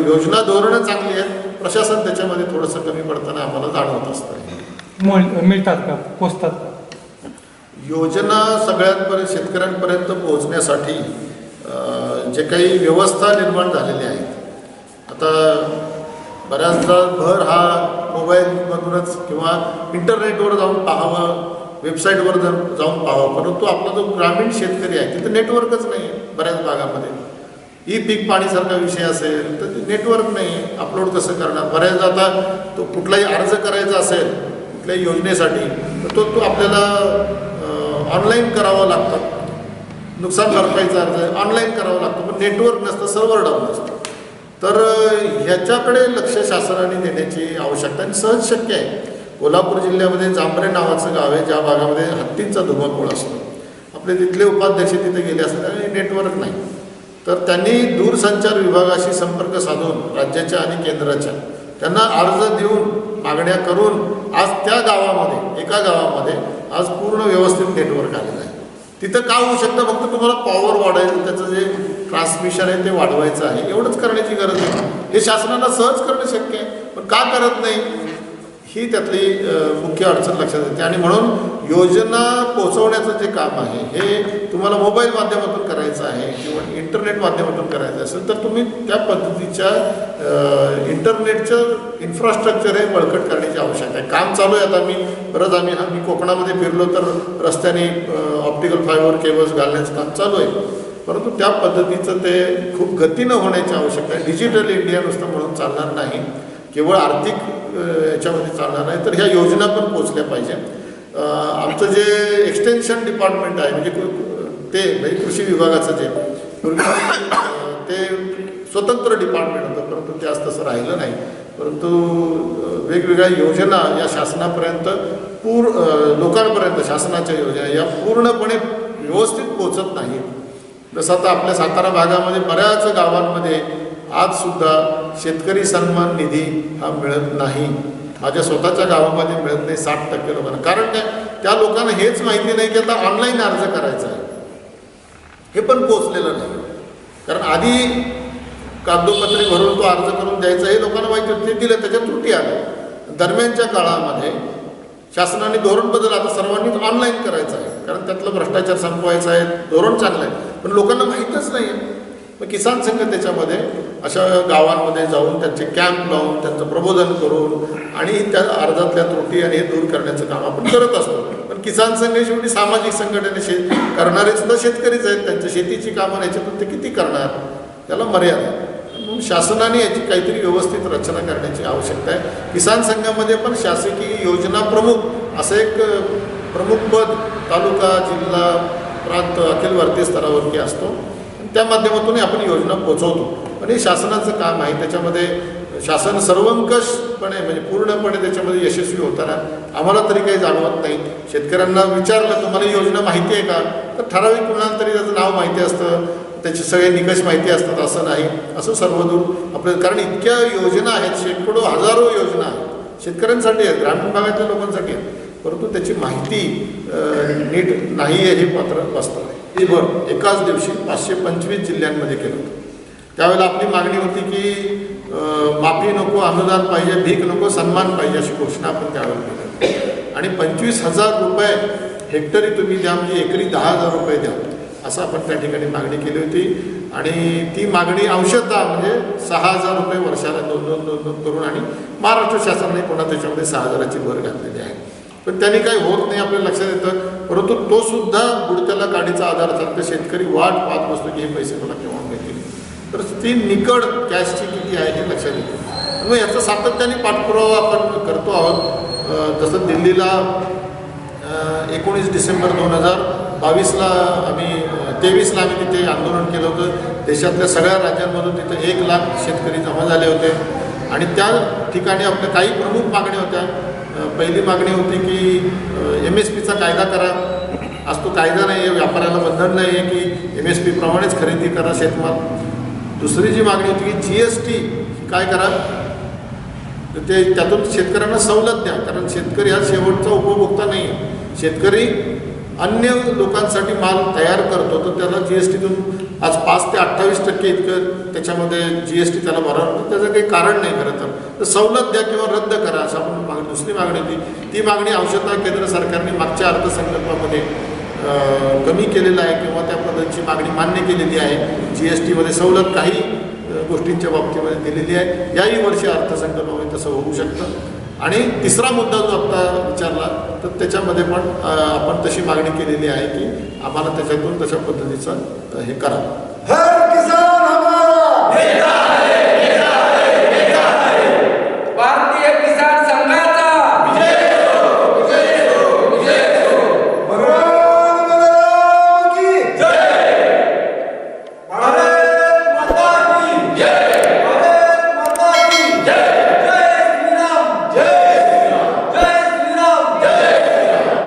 योजना धोरणं चांगली आहेत, प्रशासन त्याच्यामध्ये थोडंसं कमी पडताना आम्हाला जाणवत असतं.
मिळतात का, पोचतात का?
योजना सगळ्यांपर्यंत शेतकऱ्यांपर्यंत पोहोचण्यासाठी जे काही व्यवस्था निर्माण झालेली आहे, आता बऱ्याचदा भर हा मोबाईलमधूनच किंवा इंटरनेटवर जाऊन पाहावं, वेबसाईटवर जाऊन पाहावं, परंतु आपला जो ग्रामीण शेतकरी आहे तिथं नेटवर्कच नाही बऱ्याच भागामध्ये. पीक पाणीसारखा विषय असेल तर नेटवर्क नाही, अपलोड कसं करणार. बऱ्याचदा आता तो कुठलाही अर्ज करायचा असेल कुठल्याही योजनेसाठी तर तो आपल्याला ऑनलाईन करावा लागतो. नुकसान भरपाईचा अर्ज ऑनलाईन करावा लागतो, पण नेटवर्क नसतं, सर्व्हर डाऊन नसतं. तर ह्याच्याकडे लक्ष शासनाने देण्याची आवश्यकता आणि सहज शक्य आहे. कोल्हापूर जिल्ह्यामध्ये जांभरे नावाचं गाव आहे ज्या भागामध्ये हत्तींचा धुमाकूळ असतो. आपले तिथले उपाध्यक्ष तिथे गेले असतात आणि नेटवर्क नाही, तर त्यांनी दूरसंचार विभागाशी संपर्क साधून राज्याच्या आणि केंद्राच्या त्यांना अर्ज देऊन मागण्या करून आज त्या गावामध्ये एका गावामध्ये आज पूर्ण व्यवस्थित नेटवर्क आलेलं आहे. तिथं काय होऊ शकतं, फक्त तुम्हाला पॉवर वाढायचं, त्याचं जे ट्रान्समिशन आहे ते वाढवायचं आहे, एवढंच करण्याची गरज आहे. हे शासनाला सहज करणं शक्य आहे, पण का करत नाही ही त्यातली मुख्य अडचण लक्षात येते. आणि म्हणून योजना पोहोचवण्याचं जे काम आहे हे तुम्हाला मोबाईल माध्यमातून करायचं आहे किंवा इंटरनेट माध्यमातून करायचं असेल तर तुम्ही त्या पद्धतीच्या इंटरनेटचं इन्फ्रास्ट्रक्चर हे बळकट करण्याची आवश्यकता आहे. काम चालू आहे. आता मी कोकणामध्ये फिरलो तर रस्त्याने ऑप्टिकल फायबर केबल्स घालण्याचं काम चालू आहे, परंतु त्या पद्धतीचं ते खूप गतीनं होण्याची आवश्यकता आहे. डिजिटल इंडिया नुसतं म्हणून चालणार नाही, केवळ आर्थिक याच्यामध्ये चालणार नाही, तर ह्या योजना पण पोचल्या पाहिजे. आमचं जे एक्सटेन्शन डिपार्टमेंट आहे म्हणजे कृषी विभागाचं जे ते स्वतंत्र डिपार्टमेंट होतं, परंतु ते आज तसं राहिलं नाही. परंतु वेगवेगळ्या योजना या शासनापर्यंत लोकांपर्यंत शासनाच्या योजना या पूर्णपणे व्यवस्थित पोचत नाहीत. जसं आता आपल्या सातारा भागामध्ये बऱ्याच गावांमध्ये आजसुद्धा शेतकरी सन्मान निधी हा मिळत नाही. माझ्या स्वतःच्या गावामध्ये मिळत नाही 60% लोकांना. कारण त्या लोकांना हेच माहिती नाही की आता ऑनलाईन अर्ज करायचा आहे, हे पण पोचलेलं नाही. कारण आधी कागदोपत्री भरून तो अर्ज करून द्यायचा हे लोकांना माहिती होतं, ते दिलं, त्याच्यात त्रुटी आल्या. दरम्यानच्या काळामध्ये शासनाने धोरण बदललं, आता सर्वांनीच ऑनलाईन करायचं आहे कारण त्यातलं भ्रष्टाचार संपवायचा आहे. धोरण चांगलं आहे पण लोकांना माहीतच नाही आहे. मग किसान संघ त्याच्यामध्ये अशा गावांमध्ये जाऊन त्यांचे कॅम्प लावून त्यांचं प्रबोधन करून आणि त्या अर्जातल्या त्रुटी आणि हे दूर करण्याचं काम आपण करत असतो. पण किसान संघ शेवटी सामाजिक संघटने करणारे सुद्धा शेतकरीच आहेत, त्यांच्या शेतीची कामं याच्यातून ते किती करणार, त्याला मर्यादा आहे. म्हणून शासनाने याची काहीतरी व्यवस्थित रचना करण्याची आवश्यकता आहे. किसान संघामध्ये पण शासकीय योजना प्रमुख असं एक प्रमुख पद तालुका, जिल्हा, प्रांत, अखिल भारतीय स्तरावरती असतो. त्या माध्यमातून आपण योजना पोचवतो. पण हे शासनाचं काम आहे, त्याच्यामध्ये शासन सर्वंकषपणे म्हणजे पूर्णपणे त्याच्यामध्ये यशस्वी होताना आम्हाला तरी काही जाणवत नाही. शेतकऱ्यांना विचारलं तुम्हाला योजना माहिती आहे का, तर ठराविक कुणाला तरी त्याचं नाव माहिती असतं, त्याचे सगळे निकष माहिती असतात असं नाही. असं सर्वदूर आपलं, कारण इतक्या योजना आहेत, शेकडो हजारो योजना आहेत, शेतकऱ्यांसाठी आहेत, ग्रामीण भागातल्या लोकांसाठी आहेत, परंतु त्याची माहिती नीट नाही आहे हे मात्र वास्तव आहे. एकाच दिवशी 525 जिल्ह्यांमध्ये केलं होतं. त्यावेळेला आपली मागणी होती की माफी नको, अनुदान पाहिजे, भीक नको, सन्मान पाहिजे अशी घोषणा आपण त्यावेळेला केली. आणि 25,000 रुपये हेक्टरी तुम्ही द्या, म्हणजे एकरी 10,000 रुपये द्या असं आपण त्या ठिकाणी मागणी केली होती. आणि ती मागणी अंशतः म्हणजे 6,000 रुपये वर्षाला दोन करून आणि महाराष्ट्र शासनाने पुन्हा त्याच्यामध्ये 6,000ची भर घातलेली आहे. पण त्यांनी काही होत नाही आपल्या लक्षात येतं, परंतु तो सुद्धा बुडत्याला गाडीचा आधार असेल तर शेतकरी वाट पाहत बसतो की हे पैसे मला केव्हा मिळतील. तर ती निकड कॅशची किती आहे हे लक्षात येतं. मग याचा सातत्याने पाठपुरावा आपण करतो आहोत. जसं दिल्लीला 19 डिसेंबर 2022ला आम्ही 23ला आम्ही तिथे आंदोलन केलं होतं. देशातल्या सगळ्या राज्यांमधून तिथे 1 लाख शेतकरी जमा झाले होते आणि त्या ठिकाणी आपल्या काही प्रमुख मागण्या होत्या. पहिली मागणी होती की MSPचा कायदा करा. आज तो कायदा नाही आहे, व्यापाऱ्याला बंधन नाही आहे की MSP प्रमाणेच खरेदी करा शेतमाल. दुसरी जी मागणी होती की GST काय करा, ते त्यातून शेतकऱ्यांना सवलत द्या, कारण शेतकरी हा शेवटचा उपभोक्ता नाही आहे. शेतकरी अन्य लोकांसाठी माल तयार करतो तर त्याला GSTतून आज 5 ते 28% इतकं त्याच्यामध्ये GST त्याला भरावं लागतं. त्याचं काही कारण नाही खरं तर सवलत द्या किंवा रद्द करा असं आपण दुसरी मागणी होती. ती मागणी अंशतः केंद्र सरकारने मागच्या अर्थसंकल्पामध्ये कमी केलेलं आहे किंवा त्या पद्धतीची मागणी मान्य केलेली आहे. GSTमध्ये सवलत काही गोष्टींच्या बाबतीमध्ये दिलेली आहे. याही वर्षी अर्थसंकल्पामध्ये तसं होऊ शकतं. आणि तिसरा मुद्दा जो आत्ता विचारला तर त्याच्यामध्ये पण आपण तशी मागणी केलेली आहे की आम्हाला त्याच्यातून तशा पद्धतीचं हे करा.
हर किसान हमारा नेता है.